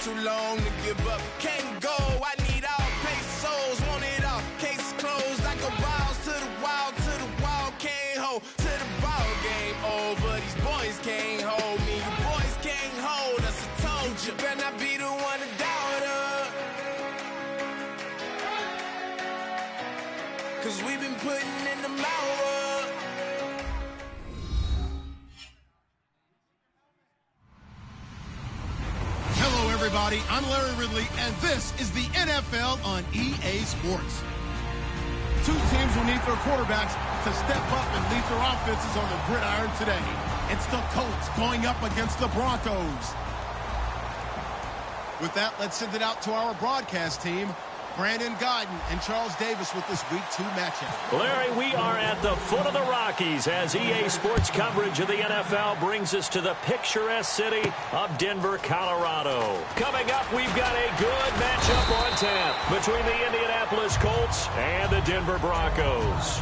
too long to give up. Can't go, I need all pesos, want it all. Case closed, I go balls to the wall, can't hold to the ball game over. These boys can't hold me, you boys can't hold us. I told you, better not be the one to doubt us. Cause we've been putting in the hours. Hello, everybody. I'm Larry Ridley, and this is the NFL on EA Sports. Two teams will need their quarterbacks to step up and lead their offenses on the gridiron today. It's the Colts going up against the Broncos. With that, let's send it out to our broadcast team, Brandon Godden and Charles Davis, with this Week 2 matchup. Larry, we are at the foot of the Rockies as EA Sports coverage of the NFL brings us to the picturesque city of Denver, Colorado. Coming up, we've got a good matchup on tap between the Indianapolis Colts and the Denver Broncos.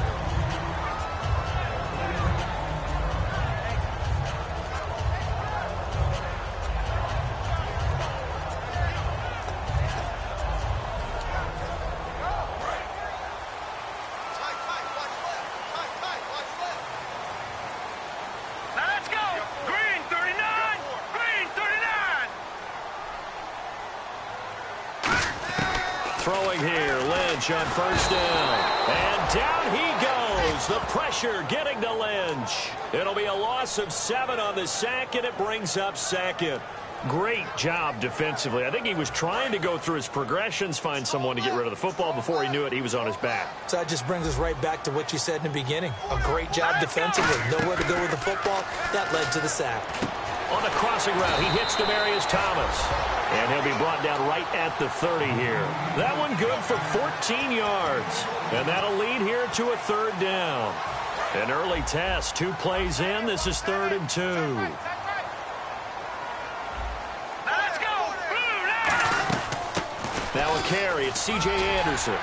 Throwing here, Lynch on first down. And down he goes. The pressure getting to Lynch. It'll be a loss of 7 on the sack, and it brings up second. Great job defensively. I think he was trying to go through his progressions, find someone to get rid of the football. Before he knew it, he was on his back. So that just brings us right back to what you said in the beginning. A great job defensively. Nowhere to go with the football. That led to the sack. On the crossing route, he hits Demaryius Thomas. And he'll be brought down right at the 30 here. That one good for 14 yards. And that'll lead here to a third down. An early test, 2 plays in. This is 3rd and 2. Let's go! Now a carry, it's C.J. Anderson.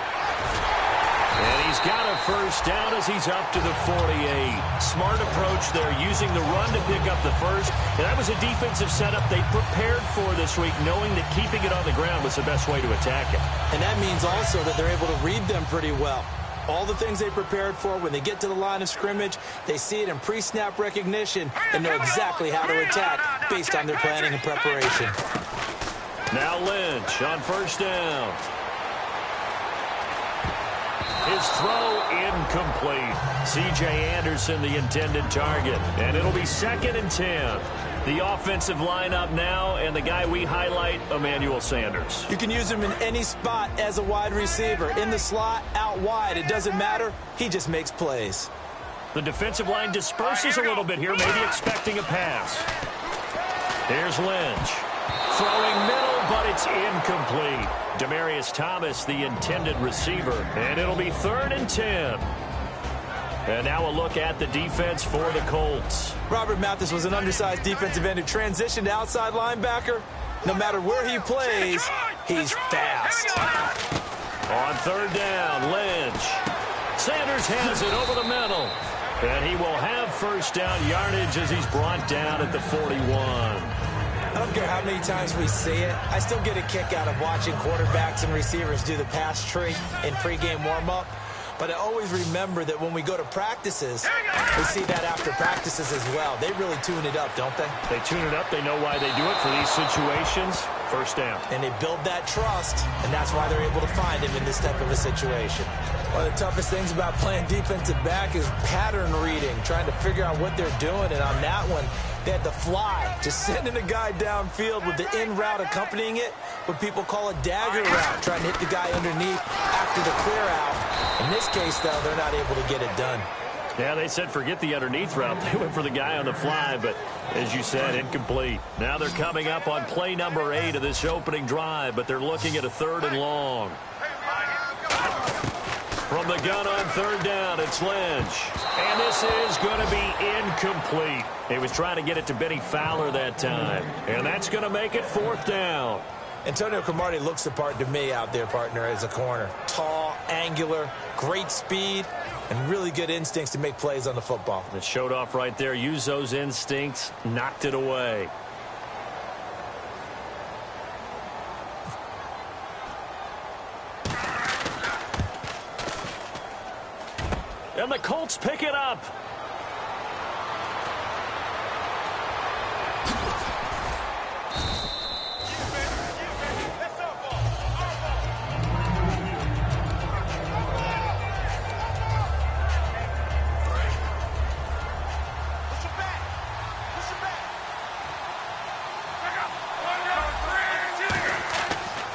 And he's got a first down as he's up to the 48. Smart approach there, using the run to pick up the first. And that was a defensive setup they prepared for this week, knowing that keeping it on the ground was the best way to attack it. And that means also that they're able to read them pretty well. All the things they prepared for, when they get to the line of scrimmage, they see it in pre-snap recognition and know exactly how to attack based on their planning and preparation. Now Lynch on first down. His throw incomplete. C.J. Anderson, the intended target. And it'll be 2nd and 10. The offensive lineup now, and the guy we highlight, Emmanuel Sanders. You can use him in any spot as a wide receiver. In the slot, out wide. It doesn't matter. He just makes plays. The defensive line disperses a little bit here, maybe expecting a pass. Here's Lynch. Throwing middle, but it's incomplete. Demaryius Thomas, the intended receiver. And it'll be 3rd and 10. And now a look at the defense for the Colts. Robert Mathis was an undersized defensive end who transitioned to outside linebacker. No matter where he plays, he's fast. On 3rd down, Lynch. Sanders has it over the middle. And he will have first down yardage as he's brought down at the 41. I don't care how many times we see it. I still get a kick out of watching quarterbacks and receivers do the pass tree in pregame warm-up. But I always remember that when we go to practices, we see that after practices as well. They really tune it up, don't they? They tune it up. They know why they do it for these situations. First down. And they build that trust, and that's why they're able to find him in this type of a situation. One of the toughest things about playing defensive back is pattern reading, trying to figure out what they're doing. And on that one, they had to fly, just sending a guy downfield with the in route accompanying it, what people call a dagger route, trying to hit the guy underneath after the clear out. In this case, though, they're not able to get it done. Yeah, they said forget the underneath route. They went for the guy on the fly, but as you said, incomplete. Now they're coming up on play number 8 of this opening drive, but they're looking at a 3rd and long. From the gun on 3rd down, it's Lynch. And this is going to be incomplete. He was trying to get it to Benny Fowler that time. And that's going to make it 4th down. Antonio Cromartie looks the part to me out there, partner, as a corner. Tall, angular, great speed, and really good instincts to make plays on the football. It showed off right there. Used those instincts, knocked it away. And the Colts pick it up.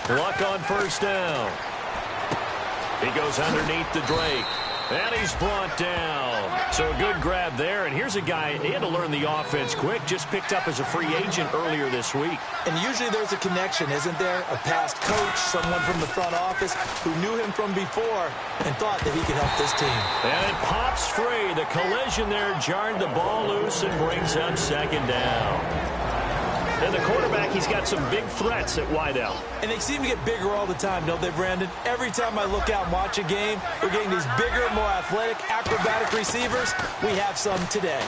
Luck on first down. He goes underneath to Drake. And he's brought down. So a good grab there. And here's a guy, he had to learn the offense quick. Just picked up as a free agent earlier this week. And usually there's a connection, isn't there? A past coach, someone from the front office who knew him from before and thought that he could help this team. And it pops free. The collision there jarred the ball loose and brings up second down. And the quarterback, he's got some big threats at wideout. And they seem to get bigger all the time, don't they, Brandon? Every time I look out and watch a game, we're getting these bigger, more athletic, acrobatic receivers. We have some today.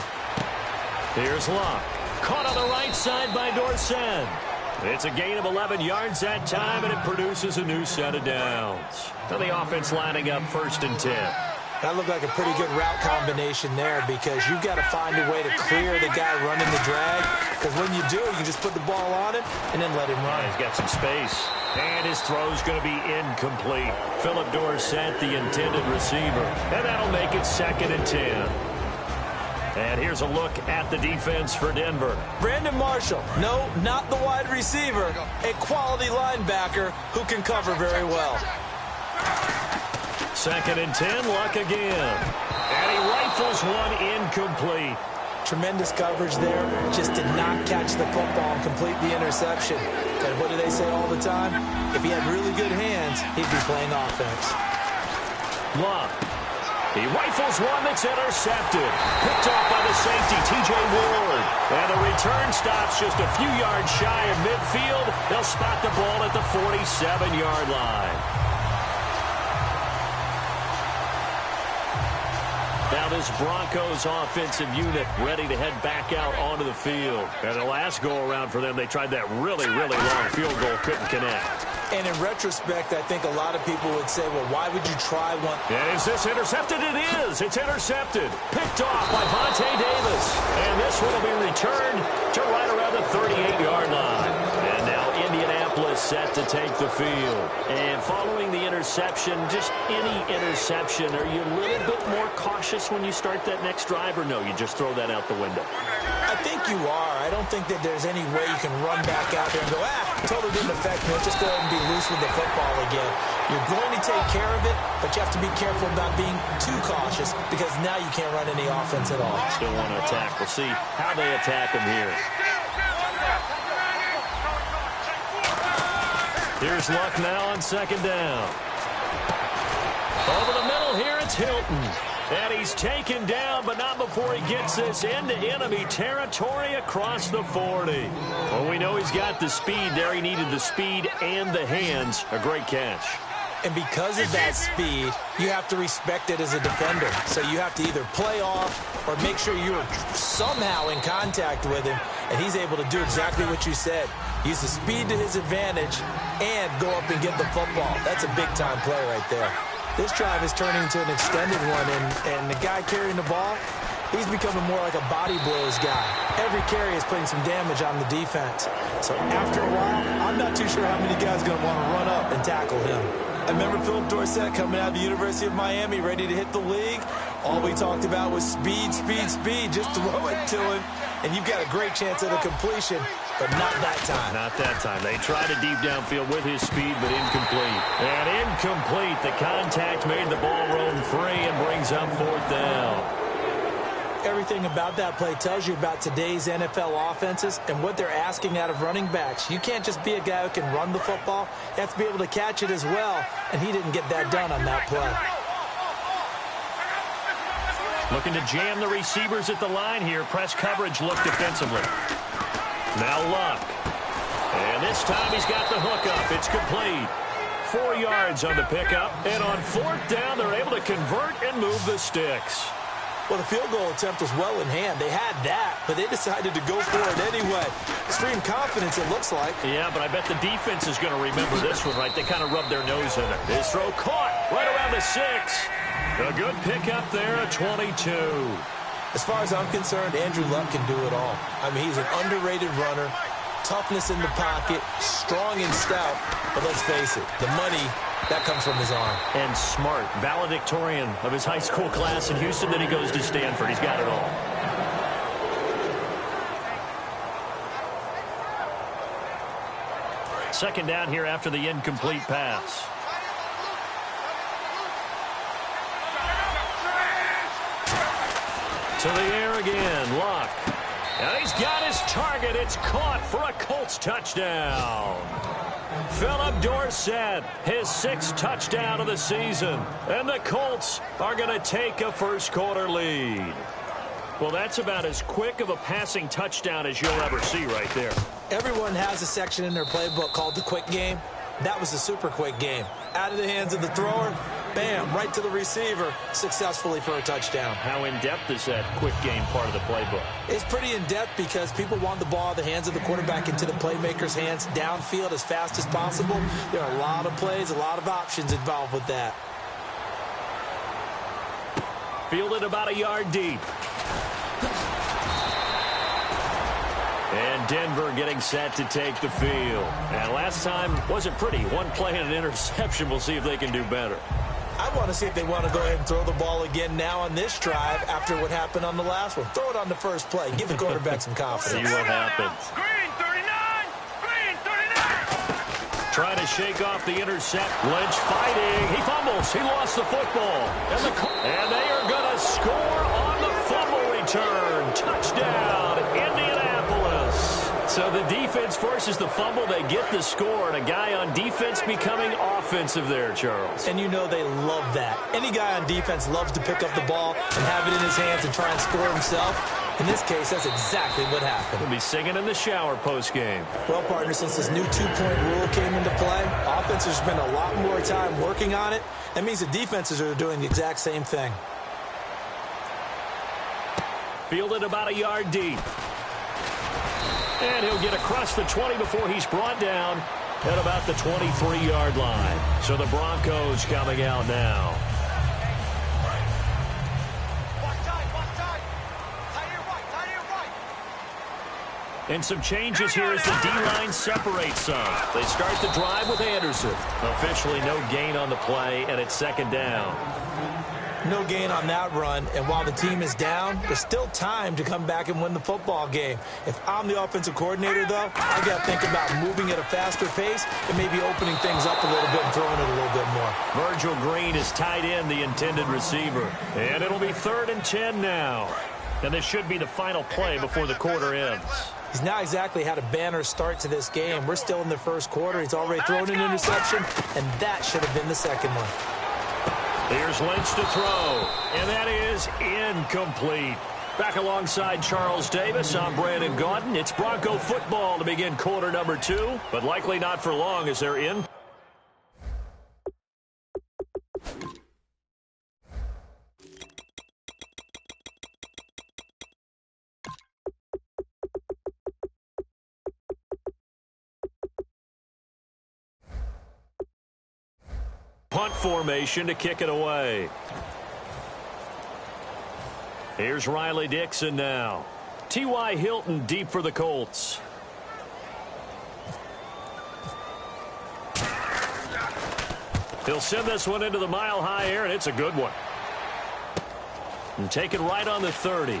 Here's Luck. Caught on the right side by Dorsett. It's a gain of 11 yards that time, and it produces a new set of downs. Now the offense lining up 1st and 10. That looked like a pretty good route combination there because you've got to find a way to clear the guy running the drag. Because when you do, you can just put the ball on him and then let him run. Yeah, he's got some space. And his throw's going to be incomplete. Philip Dorsett, the intended receiver. And that'll make it 2nd and 10. And here's a look at the defense for Denver. Brandon Marshall. No, not the wide receiver. A quality linebacker who can cover very well. 2nd and 10, Luck again. And he rifles one incomplete. Tremendous coverage there. Just did not catch the football and complete the interception. And what do they say all the time? If he had really good hands, he'd be playing offense. Luck. He rifles one that's intercepted. Picked off by the safety, T.J. Ward. And the return stops just a few yards shy of midfield. They'll spot the ball at the 47-yard line. Now this Broncos offensive unit ready to head back out onto the field. And the last go-around for them, they tried that really, really long field goal, couldn't connect. And in retrospect, I think a lot of people would say, well, why would you try one? And is this intercepted? It is. It's intercepted. Picked off by Vontae Davis. And this one will be returned to right around the 38-yard line. And now Indianapolis set to take the field. And following the interception, just any interception, are you a little bit more cautious when you start that next drive, or no, you just throw that out the window? I think you are. I don't think that there's any way you can run back out there and go, totally didn't affect me. Just go ahead and be loose with the football again. You're going to take care of it, but you have to be careful about being too cautious because now you can't run any offense at all. Still want to attack. We'll see how they attack him here. Here's Luck now on 2nd down. Over the middle here, it's Hilton. And he's taken down, but not before he gets this into enemy territory across the 40. Well, we know he's got the speed there. He needed the speed and the hands. A great catch. And because of that speed, you have to respect it as a defender. So you have to either play off or make sure you're somehow in contact with him. And he's able to do exactly what you said. Use the speed to his advantage and go up and get the football. That's a big-time play right there. This drive is turning into an extended one, and the guy carrying the ball, he's becoming more like a body blows guy. Every carry is putting some damage on the defense. So after a while, I'm not too sure how many guys are going to want to run up and tackle him. I remember Philip Dorsett coming out of the University of Miami ready to hit the league. All we talked about was speed, speed, speed. Just throw it to him, and you've got a great chance at a completion. But not that time. Not that time. They tried a deep downfield with his speed, but incomplete. And incomplete. The contact made the ball roam free and brings up 4th down. Everything about that play tells you about today's NFL offenses and what they're asking out of running backs. You can't just be a guy who can run the football. You have to be able to catch it as well, and he didn't get that done on that play. Looking to jam the receivers at the line here. Press coverage look defensively. Now Luck. And this time he's got the hook up. It's complete. 4 yards on the pickup. And on 4th down, they're able to convert and move the sticks. Well, the field goal attempt was well in hand. They had that, but they decided to go for it anyway. Extreme confidence, it looks like. Yeah, but I bet the defense is going to remember this one, right? They kind of rubbed their nose in it. His throw caught right around the 6. A good pickup there at 22. As far as I'm concerned, Andrew Luck can do it all. I mean, he's an underrated runner, toughness in the pocket, strong and stout. But let's face it, the money, that comes from his arm. And smart, valedictorian of his high school class in Houston. Then he goes to Stanford. He's got it all. Second down here after the incomplete pass. To the air again, Luck. And he's got his target. It's caught for a Colts touchdown. Philip Dorsett, his 6th touchdown of the season. And the Colts are going to take a first-quarter lead. Well, that's about as quick of a passing touchdown as you'll ever see right there. Everyone has a section in their playbook called the quick game. That was a super quick game. Out of the hands of the thrower, bam, right to the receiver, successfully for a touchdown. How in-depth is that quick game part of the playbook? It's pretty in-depth because people want the ball out of the hands of the quarterback into the playmaker's hands downfield as fast as possible. There are a lot of plays, a lot of options involved with that. Fielded about a yard deep. And Denver getting set to take the field. And last time wasn't pretty. One play and an interception. We'll see if they can do better. I want to see if they want to go ahead and throw the ball again now on this drive after what happened on the last one. Throw it on the first play. Give the quarterback some confidence. See what happens. Green 39! Green 39! Trying to shake off the intercept. Lynch fighting. He fumbles. He lost the football. And they are going to score on the fumble return. Touchdown, Indianapolis. So the defense forces the fumble. They get the score. And a guy on defense becoming offensive there, Charles. And you know they love that. Any guy on defense loves to pick up the ball and have it in his hands and try and score himself. In this case, that's exactly what happened. He'll be singing in the shower post-game. Well, partner, since this new two-point rule came into play, offenses spend a lot more time working on it. That means the defenses are doing the exact same thing. Fielded about a yard deep. And he'll get across the 20 before he's brought down at about the 23-yard line. So the Broncos coming out now. And some changes here as the D-line separates some. They start the drive with Anderson. Officially no gain on the play, and it's second down. No gain on that run, and while the team is down, there's still time to come back and win the football game. If I'm the offensive coordinator, though, I got to think about moving at a faster pace and maybe opening things up a little bit and throwing it a little bit more. Virgil Green is tied in, the intended receiver. And it'll be 3rd and 10 now. And this should be the final play before the quarter ends. He's not exactly had a banner start to this game. We're still in the first quarter. He's already thrown an interception, and that should have been the second one. Here's Lynch to throw, and that is incomplete. Back alongside Charles Davis, I'm Brandon Gaudin. It's Bronco football to begin quarter number 2, but likely not for long as they're in. Punt formation to kick it away. Here's Riley Dixon now. T.Y. Hilton deep for the Colts. He'll send this one into the mile-high air, and it's a good one. And take it right on the 30.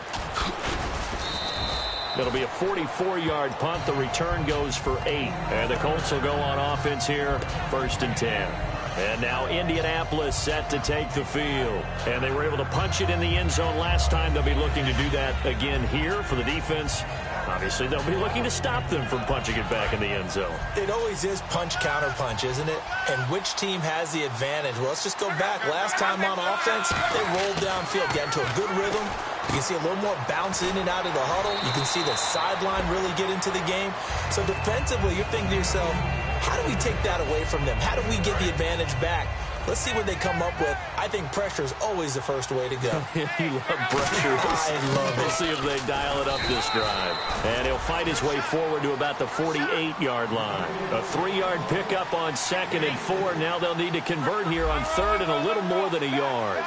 It'll be a 44-yard punt. The return goes for 8. And the Colts will go on offense here, 1st and 10. And now Indianapolis set to take the field. And they were able to punch it in the end zone last time. They'll be looking to do that again here for the defense. Obviously, they'll be looking to stop them from punching it back in the end zone. It always is punch-counter-punch, isn't it? And which team has the advantage? Well, let's just go back. Last time on offense, they rolled downfield, got into a good rhythm. You can see a little more bounce in and out of the huddle. You can see the sideline really get into the game. So defensively, you're thinking to yourself, how do we take that away from them? How do we get the advantage back? Let's see what they come up with. I think pressure is always the first way to go. You love pressure. I love it. We'll see if they dial it up this drive. And he'll fight his way forward to about the 48-yard line. A 3-yard pickup on 2nd and 4. Now they'll need to convert here on 3rd and a little more than a yard.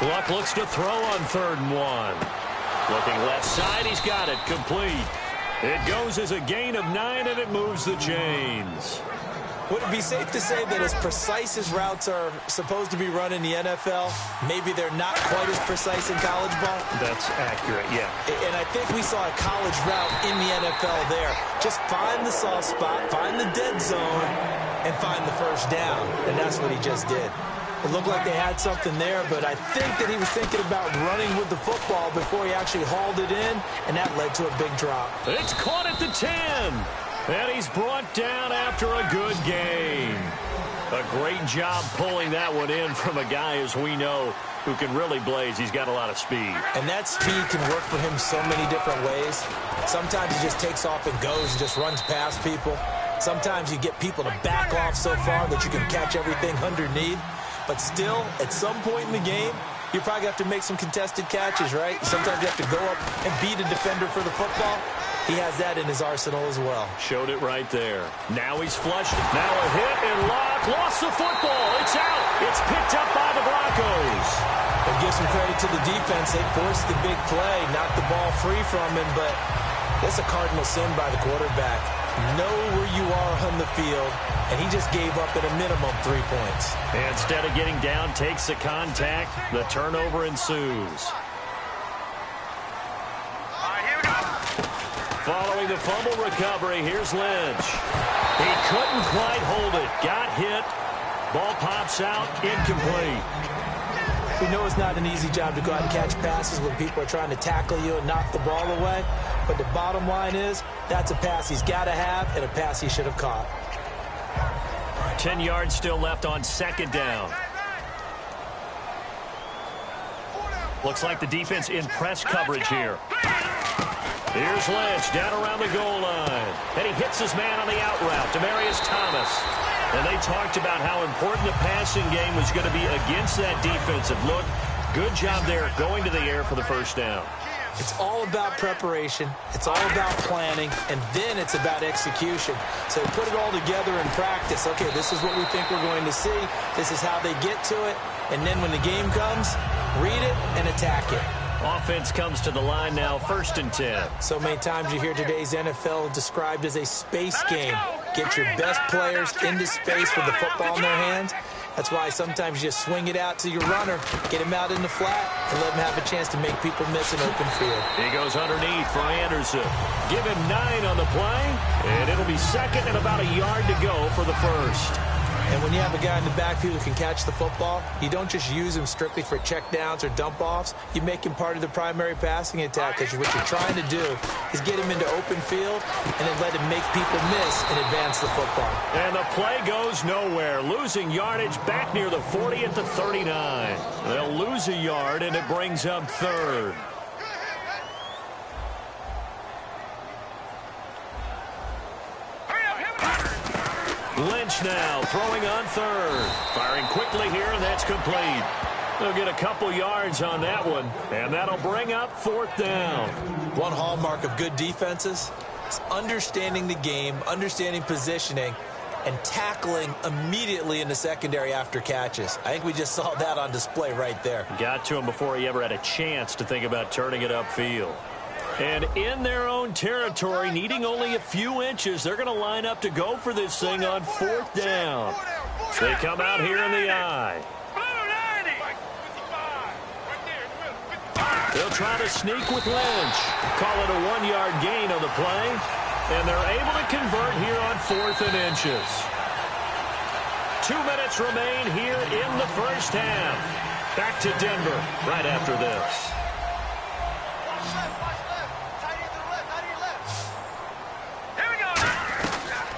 Luck looks to throw on 3rd and 1. Looking left side, he's got it, complete. It goes as a gain of 9, and it moves the chains. Would it be safe to say that as precise as routes are supposed to be run in the NFL, maybe they're not quite as precise in college ball? That's accurate, yeah. And I think we saw a college route in the NFL there. Just find the soft spot, find the dead zone, and find the first down. And that's what he just did. It looked like they had something there, but I think that he was thinking about running with the football before he actually hauled it in, and that led to a big drop. It's caught at the 10. And he's brought down after a good game. A great job pulling that one in from a guy, as we know, who can really blaze. He's got a lot of speed. And that speed can work for him so many different ways. Sometimes he just takes off and goes and just runs past people. Sometimes you get people to back off so far that you can catch everything underneath. But still, at some point in the game, you probably have to make some contested catches, right? Sometimes you have to go up and beat a defender for the football. He has that in his arsenal as well. Showed it right there. Now he's flushed. Now a hit and Locke lost the football. It's out. It's picked up by the Broncos. And give some credit to the defense. They forced the big play, knocked the ball free from him, but that's a cardinal sin by the quarterback. Know where you are on the field, and he just gave up at a minimum 3 points. And instead of getting down, takes the contact. The turnover ensues. Following the fumble recovery, here's Lynch. He couldn't quite hold it. Got hit. Ball pops out. Incomplete. We know it's not an easy job to go out and catch passes when people are trying to tackle you and knock the ball away. But the bottom line is, that's a pass he's got to have and a pass he should have caught. 10 yards still left on 2nd down. Looks like the defense in press coverage here. Here's Lynch down around the goal line. And he hits his man on the out route, Demaryius Thomas. And they talked about how important the passing game was going to be against that defensive look. Good job there going to the air for the first down. It's all about preparation. It's all about planning. And then it's about execution. So put it all together in practice. Okay, this is what we think we're going to see. This is how they get to it. And then when the game comes, read it and attack it. Offense comes to the line now, 1st and 10. So many times you hear today's NFL described as a space game. Get your best players into space with the football in their hands. That's why sometimes you just swing it out to your runner, get him out in the flat, and let him have a chance to make people miss an open field. He goes underneath for Anderson. Give him 9 on the play, and it'll be 2nd and about a yard to go for the first. And when you have a guy in the backfield who can catch the football, you don't just use him strictly for checkdowns or dump-offs. You make him part of the primary passing attack, because what you're trying to do is get him into open field and then let him make people miss and advance the football. And the play goes nowhere. Losing yardage back near the 40 at the 39. They'll lose a yard, and it brings up 3rd. Lynch now throwing on 3rd. Firing quickly here, and that's complete. They'll get a couple yards on that one, and that'll bring up 4th down. One hallmark of good defenses is understanding the game, understanding positioning, and tackling immediately in the secondary after catches. I think we just saw that on display right there. Got to him before he ever had a chance to think about turning it upfield. And in their own territory, needing only a few inches, they're going to line up to go for this thing on 4th down. They come out here in the eye. They'll try to sneak with Lynch. Call it a 1-yard gain on the play. And they're able to convert here on 4th and inches. 2 minutes remain here in the first half. Back to Denver right after this.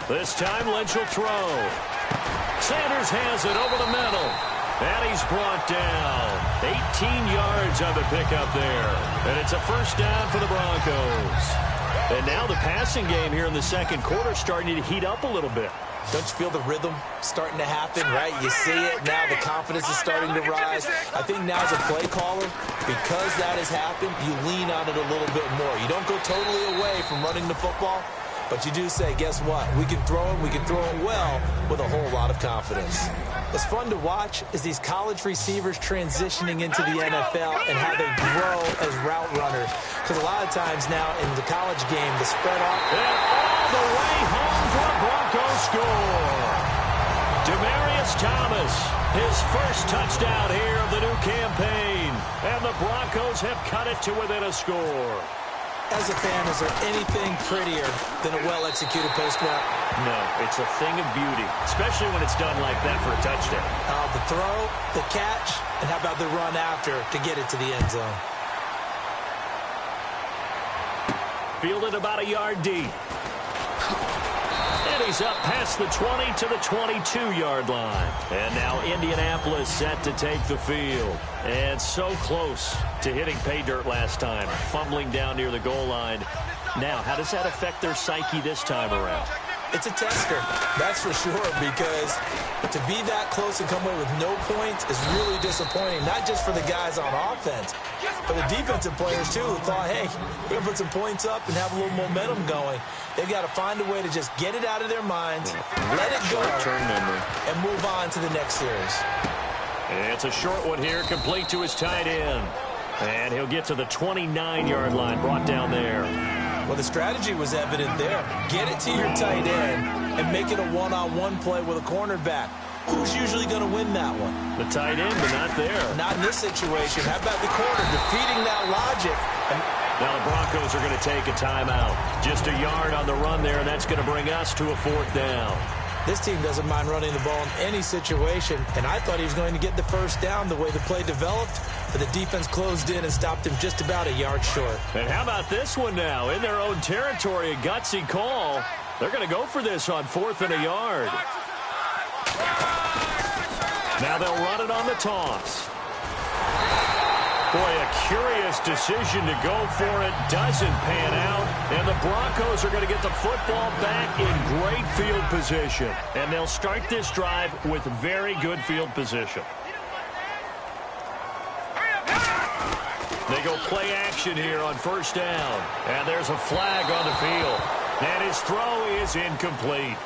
This time, Lynch will throw. Sanders has it over the middle. And he's brought down. 18 yards on the pickup there. And it's a first down for the Broncos. And now the passing game here in the 2nd quarter starting to heat up a little bit. Don't you feel the rhythm starting to happen, right? You see it. Now the confidence is starting to rise. I think now as a play caller, because that has happened, you lean on it a little bit more. You don't go totally away from running the football, but you do say, guess what? We can throw it well with a whole lot of confidence. What's fun to watch is these college receivers transitioning into the NFL and how they grow as route runners. Because a lot of times now in the college game, the spread off. And all the way home for a Broncos score. Demaryius Thomas, his first touchdown here of the new campaign. And the Broncos have cut it to within a score. As a fan, is there anything prettier than a well-executed post route? No, it's a thing of beauty, especially when it's done like that for a touchdown. The throw, the catch, and how about the run after to get it to the end zone? Fielded about a yard deep. And he's up past the 20 to the 22-yard line. And now Indianapolis set to take the field. And so close to hitting pay dirt last time, fumbling down near the goal line. Now, how does that affect their psyche this time around? It's a tester, that's for sure, because to be that close and come away with no points is really disappointing, not just for the guys on offense, but the defensive players, too, who thought, hey, we're going to put some points up and have a little momentum going. They've got to find a way to just get it out of their minds, let it go, and move on to the next series. It's a short one here, complete to his tight end. And he'll get to the 29-yard line, brought down there. Well, the strategy was evident there. Get it to your tight end and make it a one-on-one play with a cornerback. Who's usually going to win that one? The tight end, but not there. Not in this situation. How about the corner defeating that logic? Now the Broncos are going to take a timeout. Just a yard on the run there, and that's going to bring us to a 4th down. This team doesn't mind running the ball in any situation, and I thought he was going to get the first down the way the play developed, but the defense closed in and stopped him just about a yard short. And how about this one now? In their own territory, a gutsy call. They're going to go for this on 4th and a yard. Now they'll run it on the toss. Boy, a curious decision to go for it. Doesn't pan out. And the Broncos are going to get the football back in great field position. And they'll start this drive with very good field position. They go play action here on 1st down. And there's a flag on the field. And his throw is incomplete.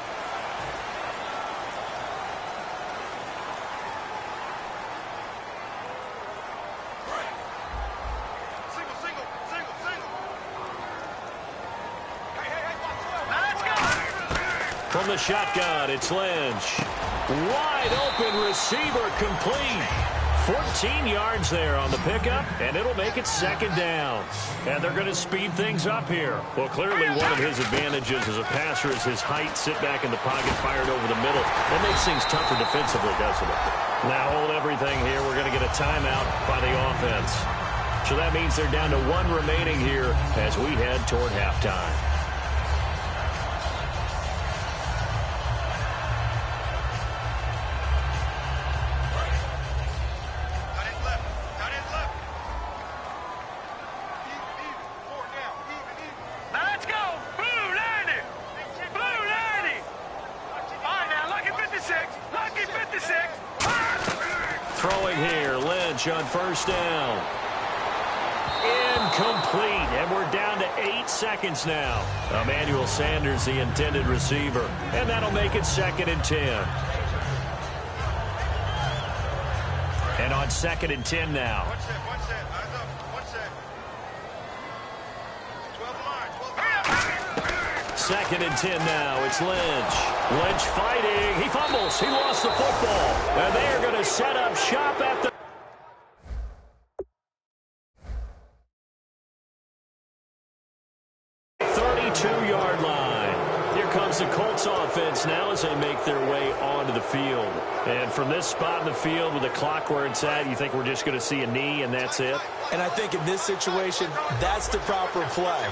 From the shotgun, it's Lynch. Wide open receiver complete. 14 yards there on the pickup, and it'll make it 2nd down. And they're going to speed things up here. Well, clearly one of his advantages as a passer is his height. Sit back in the pocket, fired over the middle. That makes things tougher defensively, doesn't it? Now hold everything here. We're going to get a timeout by the offense. So that means they're down to 1 remaining here as we head toward halftime. On 1st down. Incomplete. And we're down to 8 seconds now. Emmanuel Sanders, the intended receiver. And that'll make it 2nd and 10. And on 2nd and 10 now. One set. Eyes up. One set. 2nd and 10 now. It's Lynch. Lynch fighting. He fumbles. He lost the football. And they are going to set up shop at the 32-yard line. Here comes the Colts offense now as they make their way onto the field. And from this spot in the field with the clock where it's at, you think we're just going to see a knee and that's it? And I think in this situation, that's the proper play.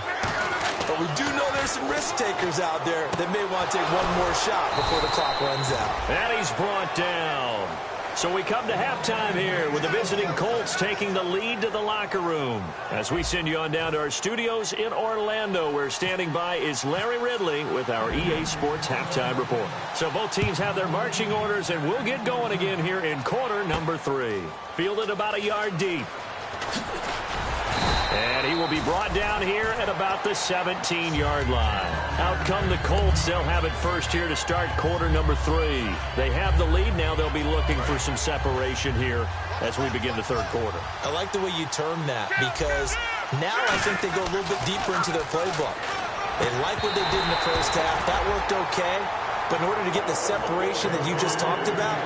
But we do know there's some risk takers out there that may want to take one more shot before the clock runs out. And he's brought down. So we come to halftime here with the visiting Colts taking the lead to the locker room. As we send you on down to our studios in Orlando, where standing by is Larry Ridley with our EA Sports Halftime Report. So both teams have their marching orders, and we'll get going again here in quarter number 3. Fielded about a yard deep. And he will be be brought down here at about the 17-yard line. Out come the Colts. They'll have it first here to start quarter number 3. They have the lead. Now they'll be looking for some separation here as we begin the third quarter. I like the way you term that because now I think they go a little bit deeper into their playbook. They like what they did in the first half. That worked okay. But in order to get the separation that you just talked about,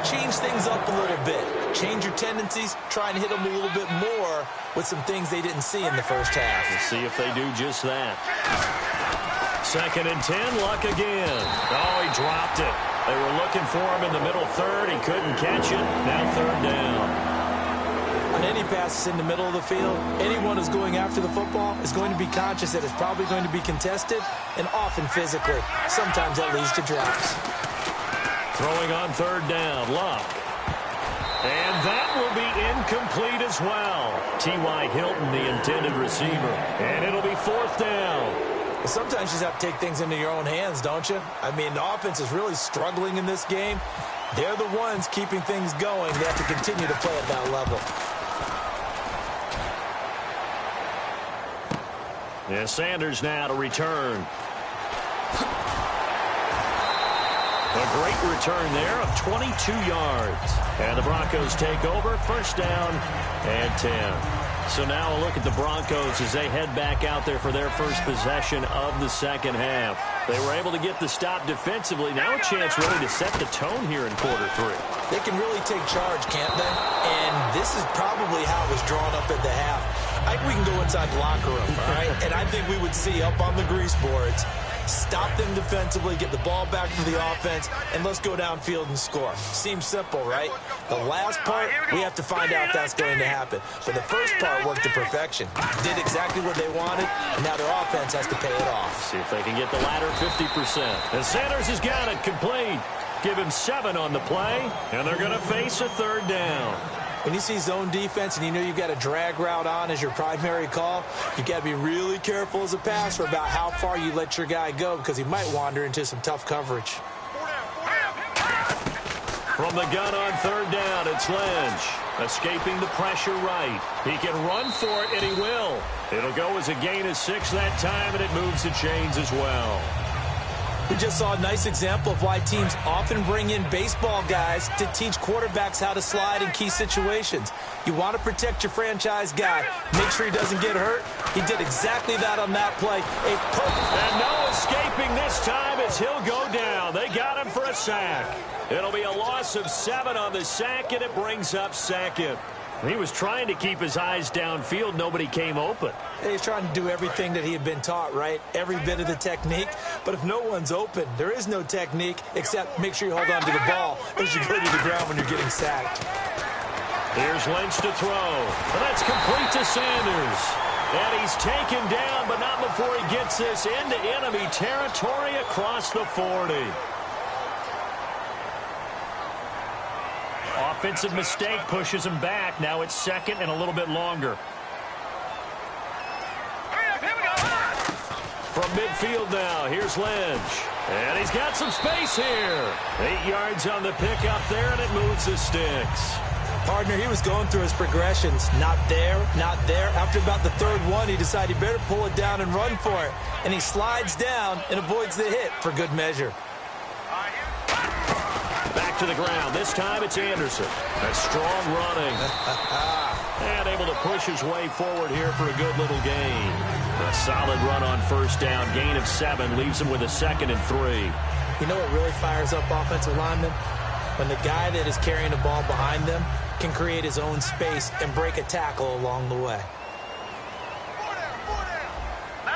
change things up a little bit. Change your tendencies. Try and hit them a little bit more with some things they didn't see in the first half. We'll see if they do just that. 2nd and 10, Luck again. Oh, he dropped it. They were looking for him in the middle third. He couldn't catch it. Now 3rd down. On any passes in the middle of the field, anyone who's going after the football is going to be conscious that it's probably going to be contested and often physically. Sometimes that leads to drops. Throwing on 3rd down, Luck. And that will be incomplete as well. T.Y. Hilton, the intended receiver. And it'll be 4th down. Sometimes you just have to take things into your own hands, don't you? I mean, the offense is really struggling in this game. They're the ones keeping things going. They have to continue to play at that level. Yeah, Sanders now to return. A great return there of 22 yards. And the Broncos take over. 1st down and 10. So now a look at the Broncos as they head back out there for their first possession of the second half. They were able to get the stop defensively. Now a chance really to set the tone here in quarter 3. They can really take charge, can't they? And this is probably how it was drawn up at the half. I think we can go inside the locker room, all right? And I think we would see up on the grease boards, stop them defensively, get the ball back for the offense, and let's go downfield and score. Seems simple, right? The last part, we have to find out if that's going to happen. But the first part worked to perfection. Did exactly what they wanted, and now their offense has to pay it off. See if they can get the latter 50%. And Sanders has got it complete. Give him 7 on the play, and they're going to face a 3rd down. When you see zone defense and you know you've got a drag route on as your primary call, you got to be really careful as a passer about how far you let your guy go because he might wander into some tough coverage. From the gun on 3rd down, it's Lynch. Escaping the pressure right. He can run for it, and he will. It'll go as a gain of 6 that time, and it moves the chains as well. We just saw a nice example of why teams often bring in baseball guys to teach quarterbacks how to slide in key situations. You want to protect your franchise guy. Make sure he doesn't get hurt. He did exactly that on that play. And no escaping this time as he'll go down. They got him for a sack. It'll be a loss of 7 on the sack, and it brings up 2nd. He was trying to keep his eyes downfield. Nobody came open. He's trying to do everything that he had been taught, right? Every bit of the technique. But if no one's open, there is no technique except make sure you hold on to the ball as you go to the ground when you're getting sacked. Here's Lynch to throw. And that's complete to Sanders. And he's taken down, but not before he gets this into enemy territory across the 40. Offensive mistake pushes him back. Now it's 2nd and a little bit longer. From midfield now, here's Lynch. And he's got some space here. 8 yards on the pickup there, and it moves the sticks. Partner, he was going through his progressions. Not there, not there. After about the 3rd one, he decided he better pull it down and run for it. And he slides down and avoids the hit for good measure. Back to the ground. This time it's Anderson. A strong running. And able to push his way forward here for a good little gain. A solid run on 1st down. Gain of 7 leaves him with a 2nd and 3. You know what really fires up offensive linemen? When the guy that is carrying the ball behind them can create his own space and break a tackle along the way.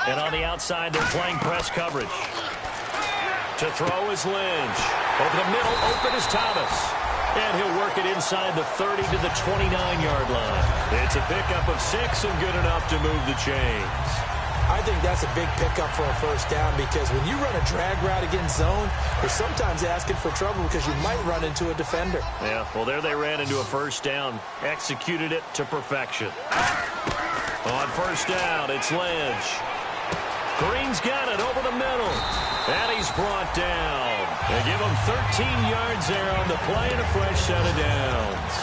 And on the outside, they're playing press coverage. To throw is Lynch. Over the middle, open is Thomas. And he'll work it inside the 30 to the 29-yard line. It's a pickup of 6 and good enough to move the chains. I think that's a big pickup for a 1st down because when you run a drag route against zone, you're sometimes asking for trouble because you might run into a defender. Yeah, well, there they ran into a 1st down. Executed it to perfection. On 1st down, it's Lynch. Green's got it over the middle. And he's brought down. They give him 13 yards there on the play and a fresh set of downs.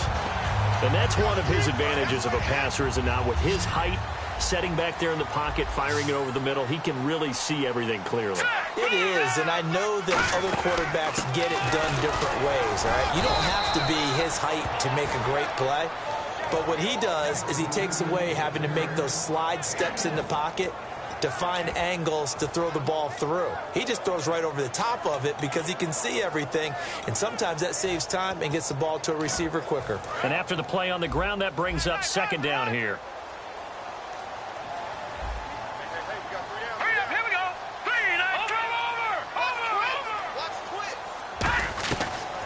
And that's one of his advantages of a passer, is it not? With his height, Setting back there in the pocket, firing it over the middle, he can really see everything clearly. It is, and I know that other quarterbacks get it done different ways, all right? You don't have to be his height to make a great play, but what he does is he takes away having to make those slide steps in the pocket to find angles to throw the ball through. He just throws right over the top of it because he can see everything, and sometimes that saves time and gets the ball to a receiver quicker. And after the play on the ground, that brings up second down here.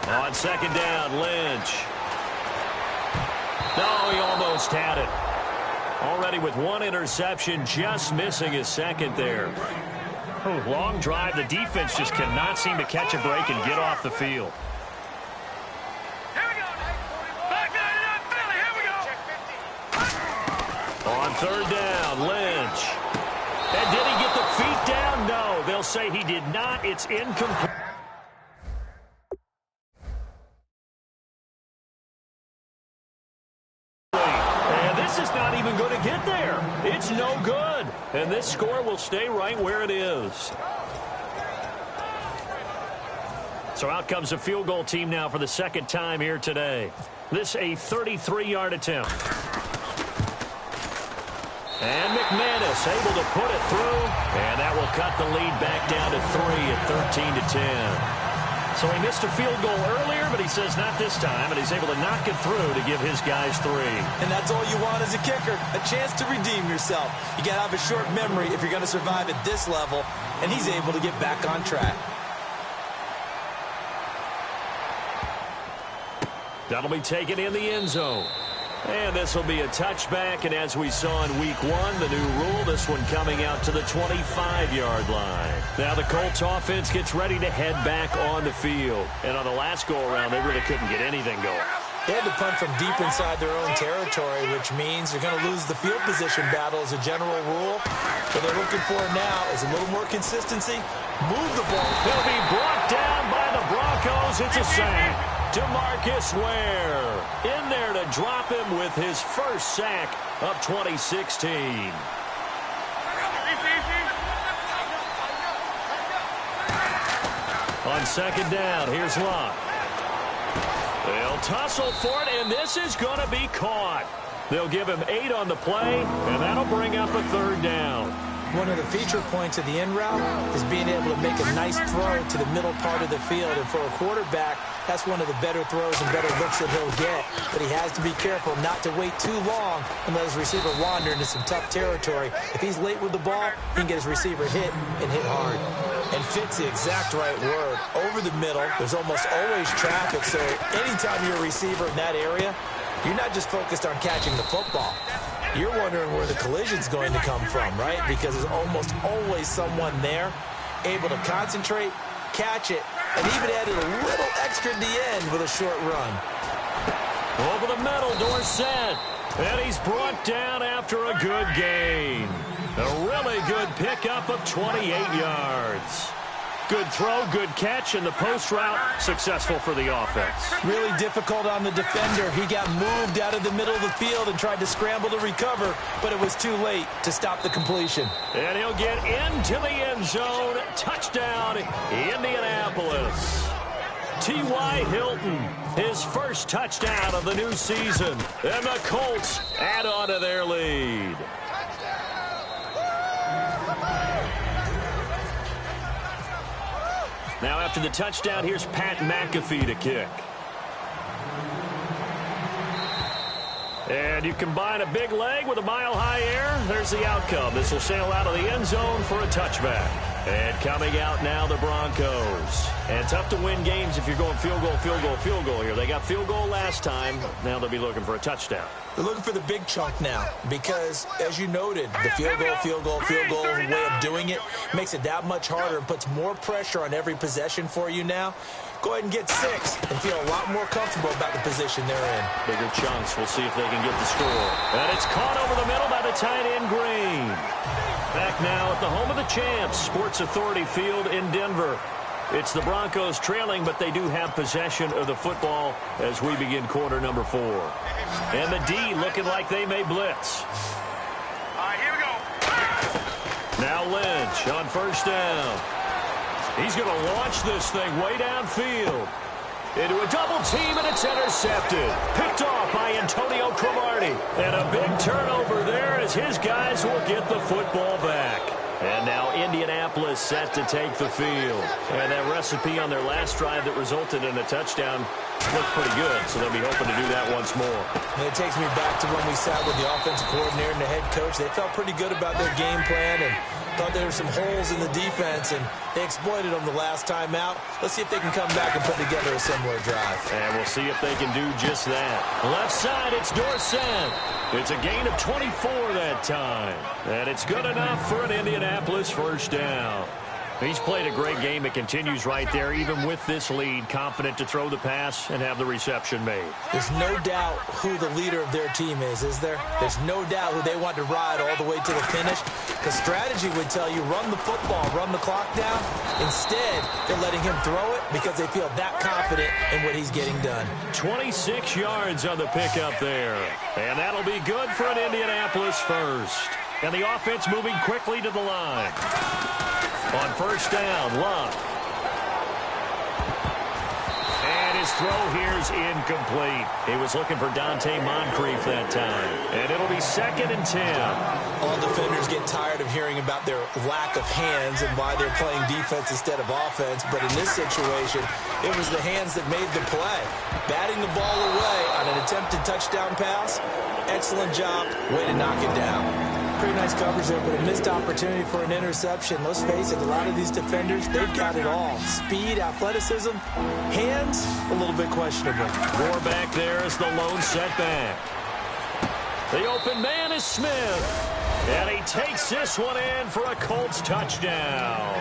On second down, Lynch. No, he almost had it. Already with one interception, just missing his second there. Ooh, long drive. The defense just cannot seem to catch a break and get off the field. On third down, Lynch. And did he get the feet down? No, they'll say he did not. It's incomplete. This is not even going to get there. It's no good. And this score will stay right where it is. So out comes a field goal team now for the second time here today. This a 33-yard attempt. And McManus able to put it through. And that will cut the lead back down to 3 at 13-10. So he missed a field goal earlier, but he says not this time, and he's able to knock it through to give his guys 3. And that's all you want as a kicker, a chance to redeem yourself. You got to have a short memory if you're going to survive at this level, and he's able to get back on track. That'll be taken in the end zone. And this will be a touchback, and as we saw in week 1, the new rule, this one coming out to the 25-yard line. Now the Colts offense gets ready to head back on the field. And on the last go-around, they really couldn't get anything going. They had to punt from deep inside their own territory, which means they're going to lose the field position battle as a general rule. What they're looking for now is a little more consistency. Move the ball. He'll be brought down by the Broncos. It's a sack. DeMarcus Ware in there to drop him with his first sack of 2016. On second down, here's Locke. They'll tussle for it, and this is going to be caught. They'll give him 8 on the play, and that'll bring up a third down. One of the feature points of the in route is being able to make a nice throw to the middle part of the field. And for a quarterback, that's one of the better throws and better looks that he'll get. But he has to be careful not to wait too long and let his receiver wander into some tough territory. If he's late with the ball, he can get his receiver hit and hit hard. And fit's the exact right word. Over the middle, there's almost always traffic. So anytime you're a receiver in that area, you're not just focused on catching the football. You're wondering where the collision's going to come from, right? Because there's almost always someone there able to concentrate, catch it, and even added a little extra at the end with a short run. Over the middle, Dorsett. And he's brought down after a good gain. A really good pickup of 28 yards. Good throw, good catch, and the post route successful for the offense. Really difficult on the defender. He got moved out of the middle of the field and tried to scramble to recover, but it was too late to stop the completion. And he'll get into the end zone. Touchdown, Indianapolis. T.Y. Hilton, his first touchdown of the new season. And the Colts add on to their lead. Now after the touchdown, here's Pat McAfee to kick. And you combine a big leg with a mile-high air, there's the outcome. This will sail out of the end zone for a touchback. And coming out now, the Broncos. And tough to win games if you're going field goal, field goal, field goal here. They got field goal last time. Now they'll be looking for a touchdown. They're looking for the big chunk now because, as you noted, the field goal way of doing it makes it that much harder and puts more pressure on every possession for you now. Go ahead and get 6 and feel a lot more comfortable about the position they're in. Bigger chunks. We'll see if they can get the score. And it's caught over the middle by the tight end, Green. Back now at the home of the champs, Sports Authority Field in Denver. It's the Broncos trailing, but they do have possession of the football as we begin quarter number 4. And the D looking like they may blitz. Here Now Lynch on first down. He's going to launch this thing way downfield. Into a double team, and it's intercepted. Picked off by Antonio Cromartie. And a big turnover there as his guys will get the football back. And now Indianapolis set to take the field. And that recipe on their last drive that resulted in a touchdown looked pretty good, so they'll be hoping to do that once more. And it takes me back to when we sat with the offensive coordinator and the head coach. They felt pretty good about their game plan and thought there were some holes in the defense, and they exploited them the last time out. Let's see if they can come back and put together a similar drive. And we'll see if they can do just that. Left side, it's Dorsett. It's a gain of 24 that time. And it's good enough for an Indianapolis first down. He's played a great game. It continues right there, even with this lead, confident to throw the pass and have the reception made. There's no doubt who the leader of their team is there? There's no doubt who they want to ride all the way to the finish. Because strategy would tell you, run the football, run the clock down. Instead, they're letting him throw it because they feel that confident in what he's getting done. 26 yards on the pickup there. And that'll be good for an Indianapolis first. And the offense moving quickly to the line. On first down, Luck. And his throw here's incomplete. He was looking for Dante Moncrief that time. And it'll be 2nd and 10. All defenders get tired of hearing about their lack of hands and why they're playing defense instead of offense. But in this situation, it was the hands that made the play. Batting the ball away on an attempted touchdown pass. Excellent job. Way to knock it down. Pretty nice coverage there, but a missed opportunity for an interception. Let's face it, a lot of these defenders, they've got it all. Speed, athleticism, hands, a little bit questionable. Moore back there is the lone setback. The open man is Smith. And he takes this one in for a Colts touchdown.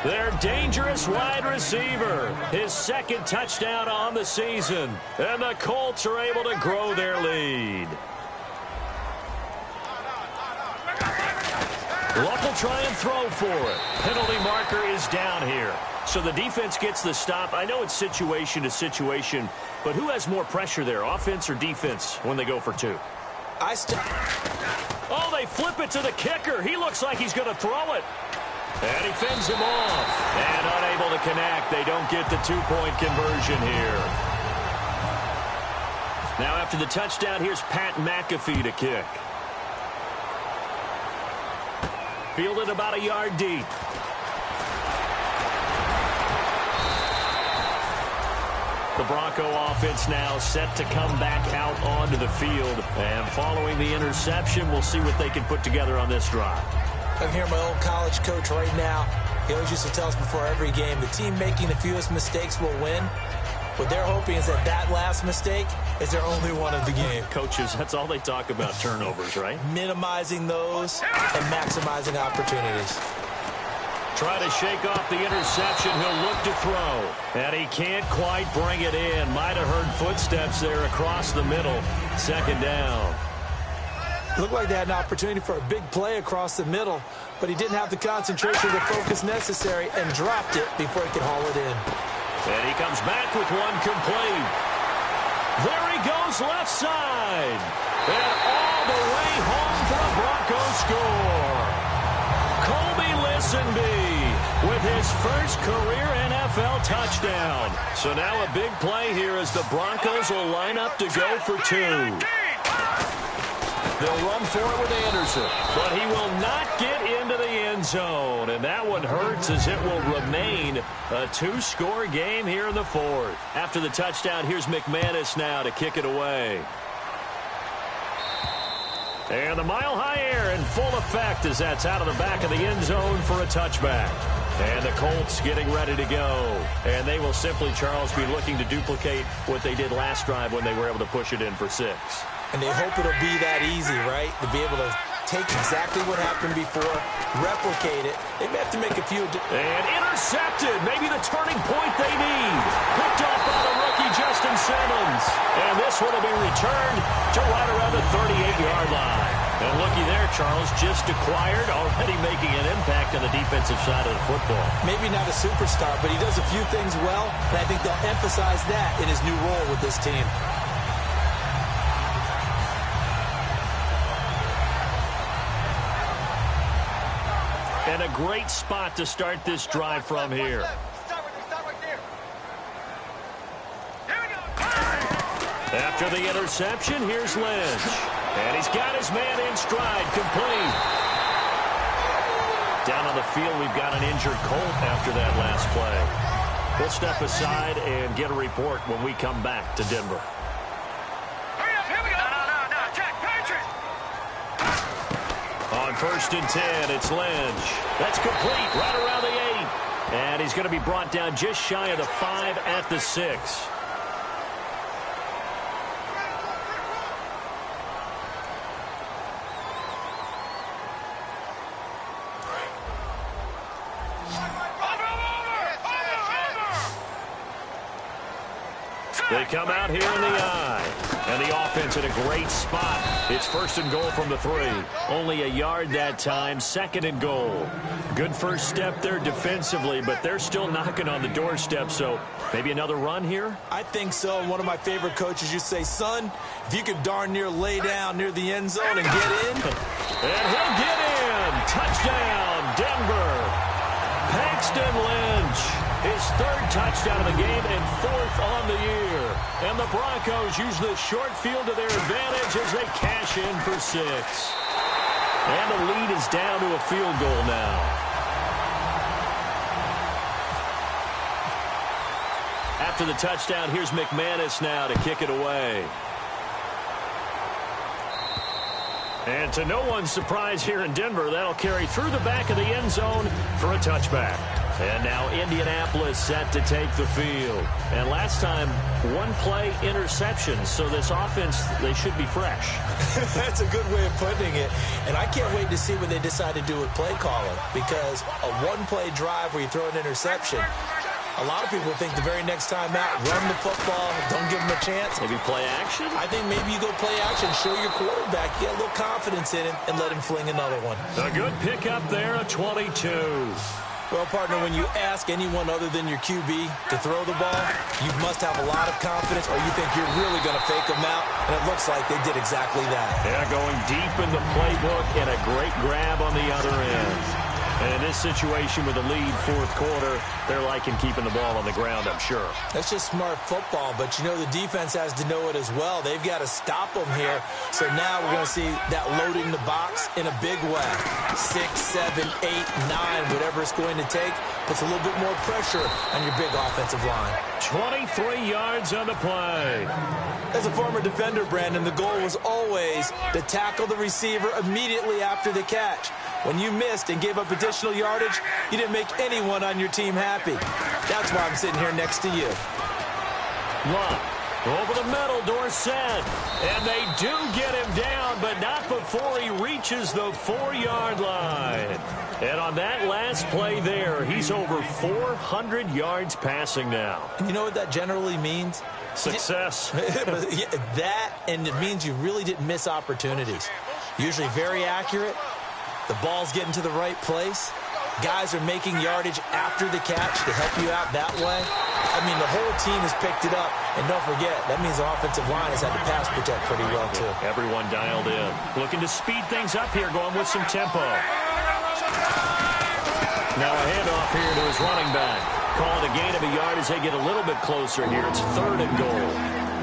Their dangerous wide receiver. His 2nd touchdown on the season. And the Colts are able to grow their lead. Luck will try and throw for it. Penalty marker is down here. So the defense gets the stop. I know it's situation to situation, but who has more pressure there, offense or defense, when they go for 2? Oh, they flip it to the kicker. He looks like he's going to throw it. And he fends him off. And unable to connect. They don't get the 2-point conversion here. Now after the touchdown, here's Pat McAfee to kick. Fielded about a yard deep. The Bronco offense now set to come back out onto the field. And following the interception, we'll see what they can put together on this drive. I'm hearing my old college coach right now. He always used to tell us before every game, the team making the fewest mistakes will win. What they're hoping is that that last mistake is their only one of the game. Coaches, that's all they talk about, turnovers, right? Minimizing those and maximizing opportunities. Try to shake off the interception. He'll look to throw. And he can't quite bring it in. Might have heard footsteps there across the middle. 2nd down. Looked like they had an opportunity for a big play across the middle, but he didn't have the concentration or the focus necessary and dropped it before he could haul it in. And he comes back with one complete. There he goes left side. And all the way home for the Broncos score. Colby Listenby with his first career NFL touchdown. So now a big play here as the Broncos will line up to go for 2. They'll run for it with Anderson, but he will not get into the end zone. And that one hurts as it will remain a 2-score game here in the 4th. After the touchdown, here's McManus now to kick it away. And the mile-high air in full effect as that's out of the back of the end zone for a touchback. And the Colts getting ready to go. And they will simply, Charles, be looking to duplicate what they did last drive when they were able to push it in for 6. And they hope it'll be that easy, right? To be able to take exactly what happened before, replicate it. They may have to make a few... And intercepted. Maybe the turning point they need. Picked off by the rookie Justin Simmons. And this one will be returned to right around the 38-yard line. And looky there, Charles, just acquired, already making an impact on the defensive side of the football. Maybe not a superstar, but he does a few things well, and I think they'll emphasize that in his new role with this team. And a great spot to start this drive from here. After the interception, here's Lynch. And he's got his man in stride, complete. Down on the field, we've got an injured Colt after that last play. We'll step aside and get a report when we come back to Denver. Hurry up, here we go. No, Jack, Patrick. On 1st and 10, it's Lynch. That's complete, right around the 8. And he's going to be brought down just shy of the 5 at the 6. They come out here in the I. And the offense in a great spot. It's 1st and goal from the 3. Only a yard that time, 2nd and goal. Good first step there defensively, but they're still knocking on the doorstep, so maybe another run here? I think so. One of my favorite coaches used to say, son, if you could darn near lay down near the end zone and get in. And he'll get in. Touchdown, Denver. Paxton Lynch, his 3rd touchdown of the game and 4th on the year. And the Broncos use the short field to their advantage as they cash in for 6. And the lead is down to a field goal now. After the touchdown, here's McManus now to kick it away. And to no one's surprise here in Denver, that'll carry through the back of the end zone for a touchback. And now Indianapolis set to take the field. And last time, 1-play interception. So this offense, they should be fresh. That's a good way of putting it. And I can't wait to see what they decide to do with play calling. Because a 1-play drive where you throw an interception, a lot of people think the very next time out, run the football, don't give them a chance. Maybe play action? I think maybe you go play action, show your quarterback, get a little confidence in him, and let him fling another one. A good pickup there, a 22. Well, partner, when you ask anyone other than your QB to throw the ball, you must have a lot of confidence, or you think you're really going to fake them out, and it looks like they did exactly that. Yeah, going deep in the playbook and a great grab on the other end. And in this situation with the lead 4th quarter, they're liking keeping the ball on the ground, I'm sure. That's just smart football, but you know the defense has to know it as well. They've got to stop them here. So now we're going to see that loading the box in a big way. 6, 7, 8, 9, whatever it's going to take, puts a little bit more pressure on your big offensive line. 23 yards on the play. As a former defender, Brandon, the goal was always to tackle the receiver immediately after the catch. When you missed and gave up additional yardage, you didn't make anyone on your team happy. That's why I'm sitting here next to you. Luck over the middle, Dorsett. And they do get him down, but not before he reaches the 4-yard line. And on that last play there, he's over 400 yards passing now. And you know what that generally means? Success. That, and it means you really didn't miss opportunities. Usually very accurate. The ball's getting to the right place. Guys are making yardage after the catch to help you out that way. I mean, the whole team has picked it up. And don't forget, that means the offensive line has had to pass protect pretty well, too. Everyone dialed in. Looking to speed things up here, going with some tempo. Now a handoff here to his running back. Calling a gain of a yard as they get a little bit closer here. It's 3rd and goal.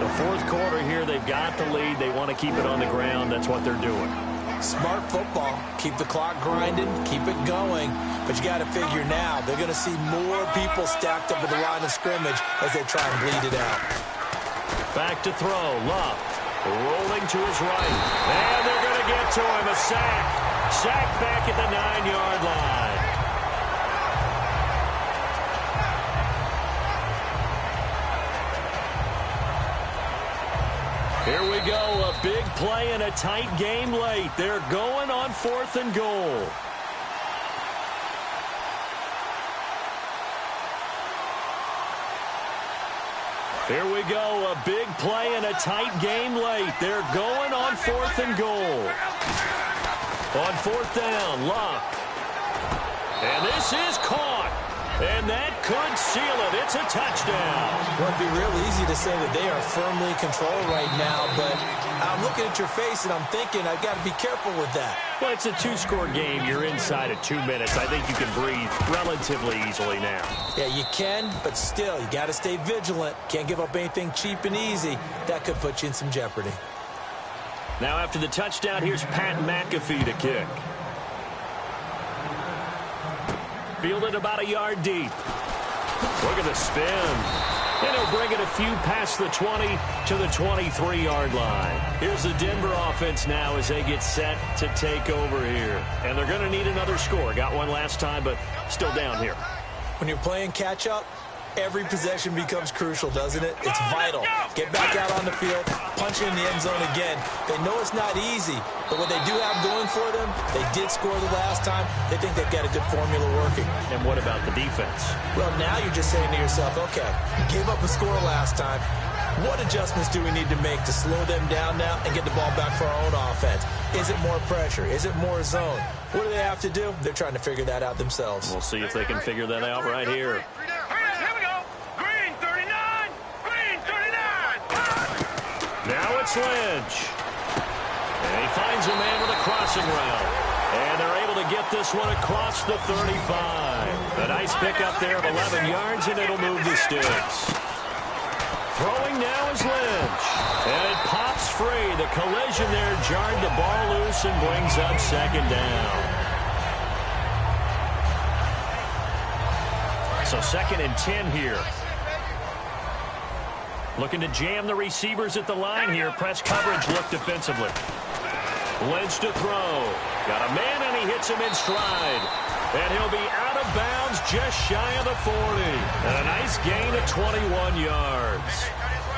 The 4th quarter here, they've got the lead. They want to keep it on the ground. That's what they're doing. Smart football. Keep the clock grinding. Keep it going. But you got to figure now, they're going to see more people stacked up at the line of scrimmage as they try and bleed it out. Back to throw. Love rolling to his right. And they're going to get to him. A sack. Sack back at the 9-yard line. Here we go, a big play in a tight game late. They're going on 4th and goal. Here we go, a big play in a tight game late. They're going on 4th and goal. On 4th down, Luck. And this is caught. And that could seal it. It's a touchdown. Well, it'd be real easy to say that they are firmly in control right now, but I'm looking at your face and I'm thinking I've got to be careful with that. Well, it's a two-score game. You're inside of 2 minutes. I think you can breathe relatively easily now. Yeah, you can, but still, you got to stay vigilant. Can't give up anything cheap and easy. That could put you in some jeopardy. Now, after the touchdown, here's Pat McAfee to kick. Fielded about a yard deep. Look at the spin. And he'll bring it a few past the 20 to the 23-yard line. Here's the Denver offense now as they get set to take over here. And they're going to need another score. Got one last time, but still down here. When you're playing catch-up, every possession becomes crucial, doesn't it? It's vital. Get back out on the field, punch in the end zone again. They know it's not easy, but what they do have going for them, they did score the last time. They think they've got a good formula working. And what about the defense? Well, now you're just saying to yourself, okay, gave up a score last time. What adjustments do we need to make to slow them down now and get the ball back for our own offense? Is it more pressure? Is it more zone? What do they have to do? They're trying to figure that out themselves. We'll see if they can figure that out right here. Now it's Lynch. And he finds a man with a crossing route. And they're able to get this one across the 35. A nice pickup there of 11 yards, and it'll move the sticks. Throwing now is Lynch. And it pops free. The collision there jarred the ball loose and brings up second down. So 2nd and 10 here. Looking to jam the receivers at the line here. Press coverage look defensively. Lynch to throw. Got a man, and he hits him in stride. And he'll be out of bounds just shy of the 40. And a nice gain of 21 yards.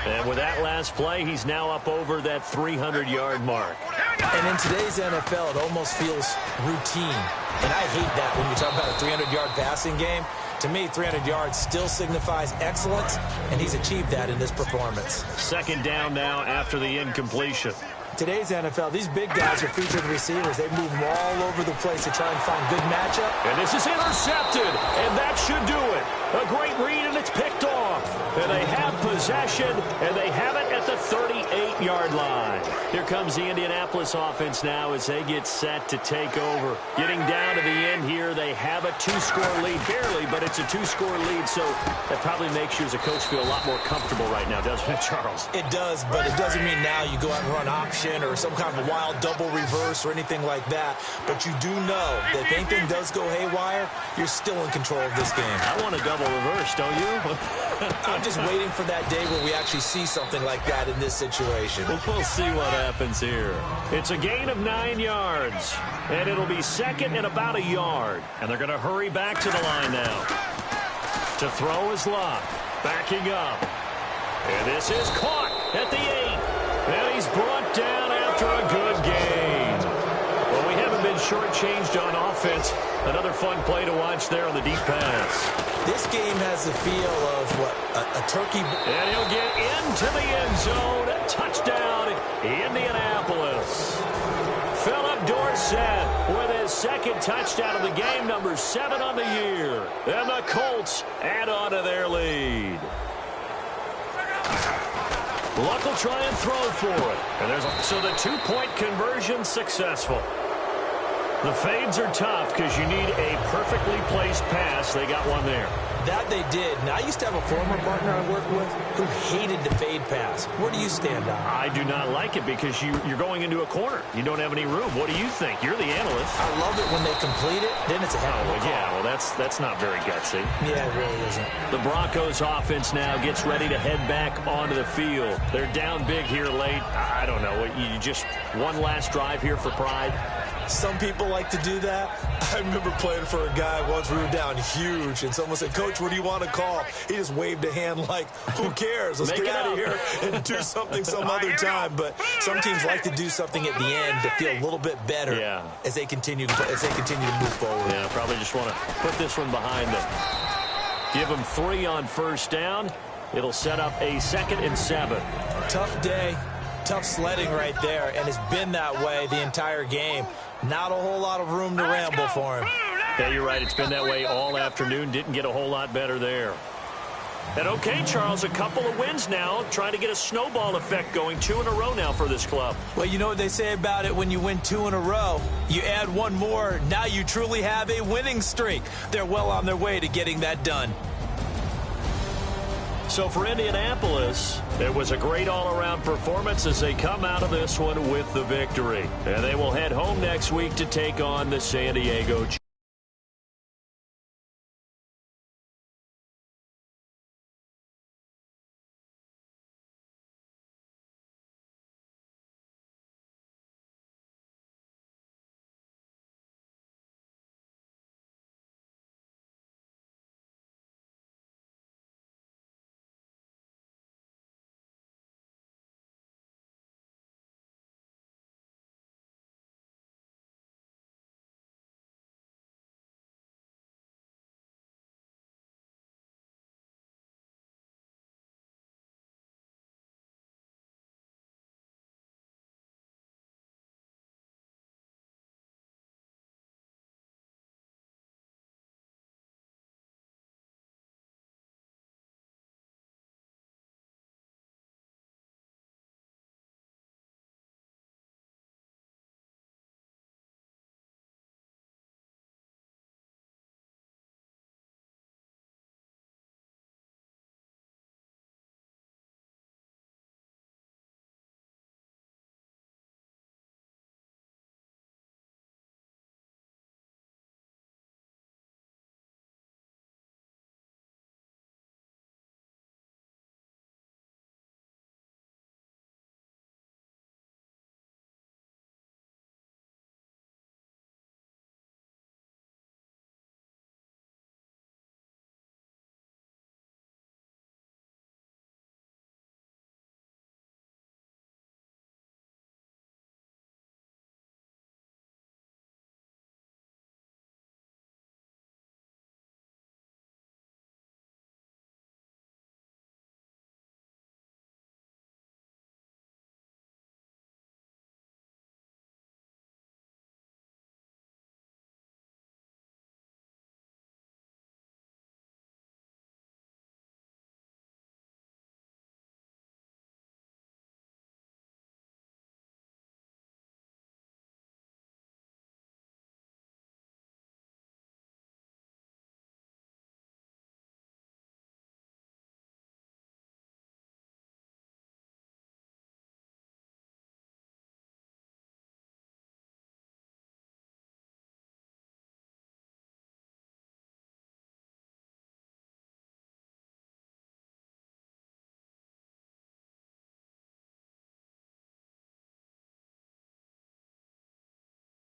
And with that last play, he's now up over that 300-yard mark. And in today's NFL, it almost feels routine. And I hate that when you talk about a 300-yard passing game. To me, 300 yards still signifies excellence, and he's achieved that in this performance. 2nd down now after the incompletion. Today's NFL, these big guys are featured receivers. They move them all over the place to try and find good matchup. And this is intercepted, and that should do it. A great read, and it's picked off. And they have possession, and they have it at the 38-yard line. Here comes the Indianapolis offense now as they get set to take over. Getting down to the end here, they have a 2-score lead. Barely, but it's a 2-score lead, so that probably makes you as a coach feel a lot more comfortable right now, doesn't it, Charles? It does, but it doesn't mean now you go out and run option or some kind of a wild double reverse or anything like that. But you do know that if anything does go haywire, you're still in control of this game. I want a double reverse, don't you? I'm just waiting for that day where we actually see something like that in this situation. We'll see what happens here. It's a gain of 9 yards, and it'll be 2nd and about a yard. And they're going to hurry back to the line now. To throw is Locke, backing up. And this is caught at the 8. And he's brought down after a good gain. Well, we haven't been shortchanged on offense. Another fun play to watch there on the deep pass. This game has the feel of, what, a turkey. And he'll get into the end zone. Touchdown, Indianapolis. Philip Dorsett with his 2nd touchdown of the game, number 7 on the year. And the Colts add on to their lead. Luck will try and throw for it. And so the 2-point conversion successful. The fades are tough because you need a perfectly placed pass. They got one there. That they did. Now, I used to have a former partner I worked with who hated the fade pass. Where do you stand on it? I do not like it because you're going into a corner. You don't have any room. What do you think? You're the analyst. I love it when they complete it. Then it's a heck of a call. Yeah, well, that's not very gutsy. Yeah, it really isn't. The Broncos offense now gets ready to head back onto the field. They're down big here late. I don't know. You just one last drive here for pride. Some people like to do that. I remember playing for a guy once. We were down huge, and someone said, "Coach, what do you want to call?" He just waved a hand like, "Who cares? Let's get out of here and do something some other time." But some teams like to do something at the end to feel a little bit better as they continue to move forward. Yeah, probably just want to put this one behind them. Give them 3 on 1st down. It'll set up a 2nd and 7. Tough day. Tough sledding right there, and it's been that way the entire game. Not a whole lot of room to ramble for him. Yeah, you're right. It's been that way all afternoon. Didn't get a whole lot better there. And okay, Charles, a couple of wins now, trying to get a snowball effect going. 2 in a row now for this club. Well, you know what they say about it when you win 2 in a row. You add one more, now you truly have a winning streak. They're well on their way to getting that done. So for Indianapolis, it was a great all-around performance as they come out of this one with the victory. And they will head home next week to take on the San Diego Chargers.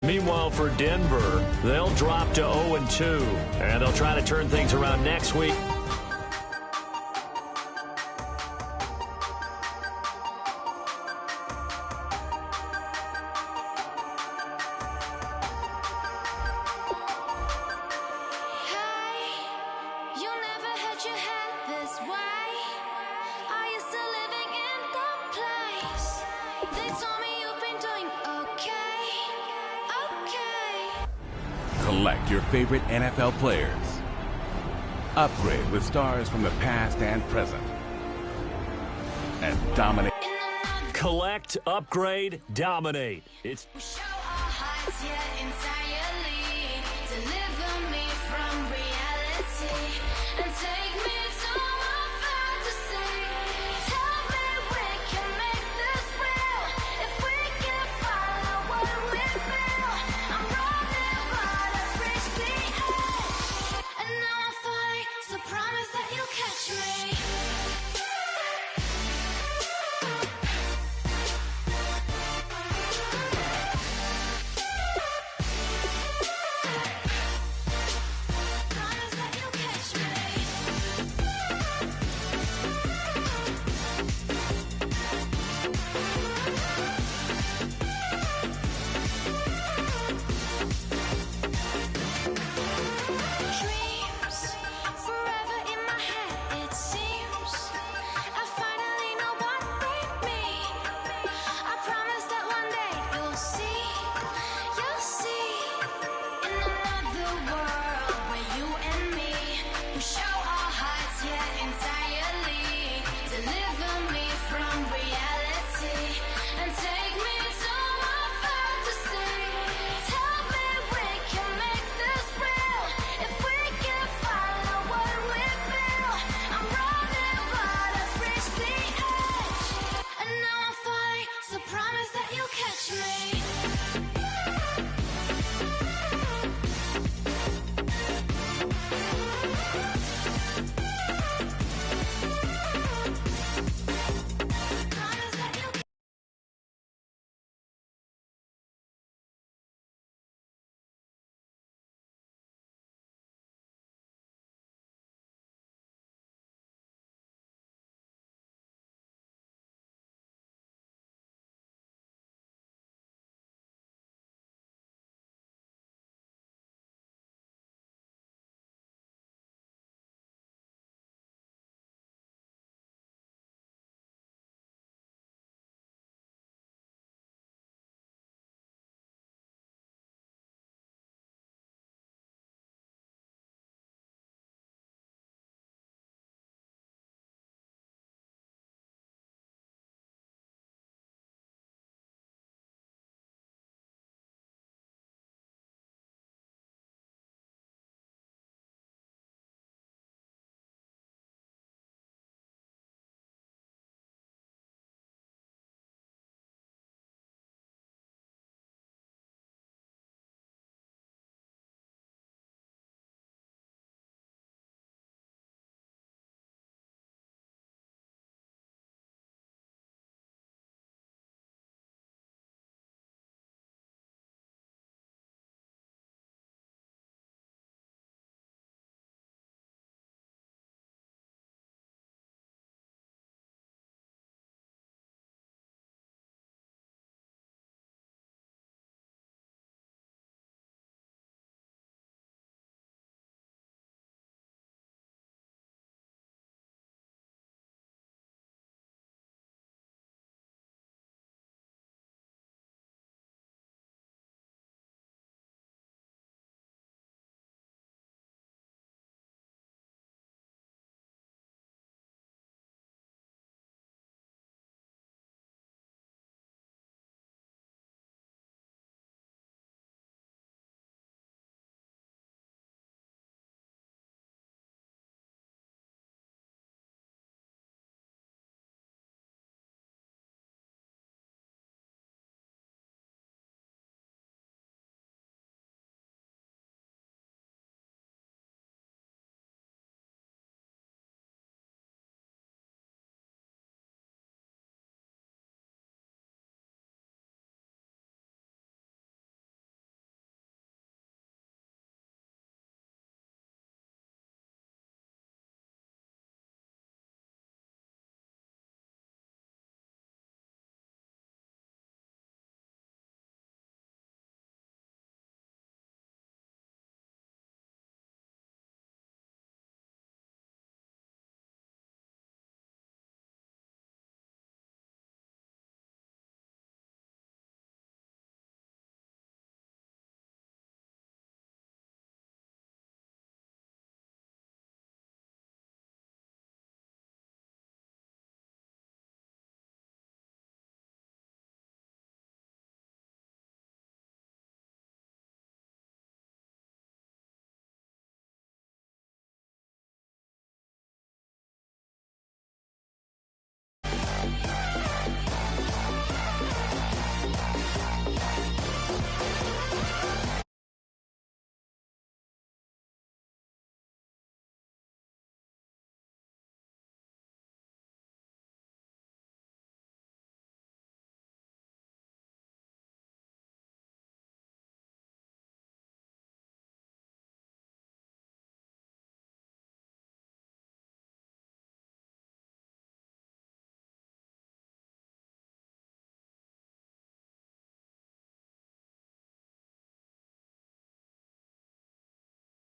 Meanwhile, for Denver, they'll drop to 0-2, and they'll try to turn things around next week. Collect your favorite NFL players. Upgrade with stars from the past and present. And dominate. Collect, upgrade, dominate. It's... We show our hearts, yeah, inside.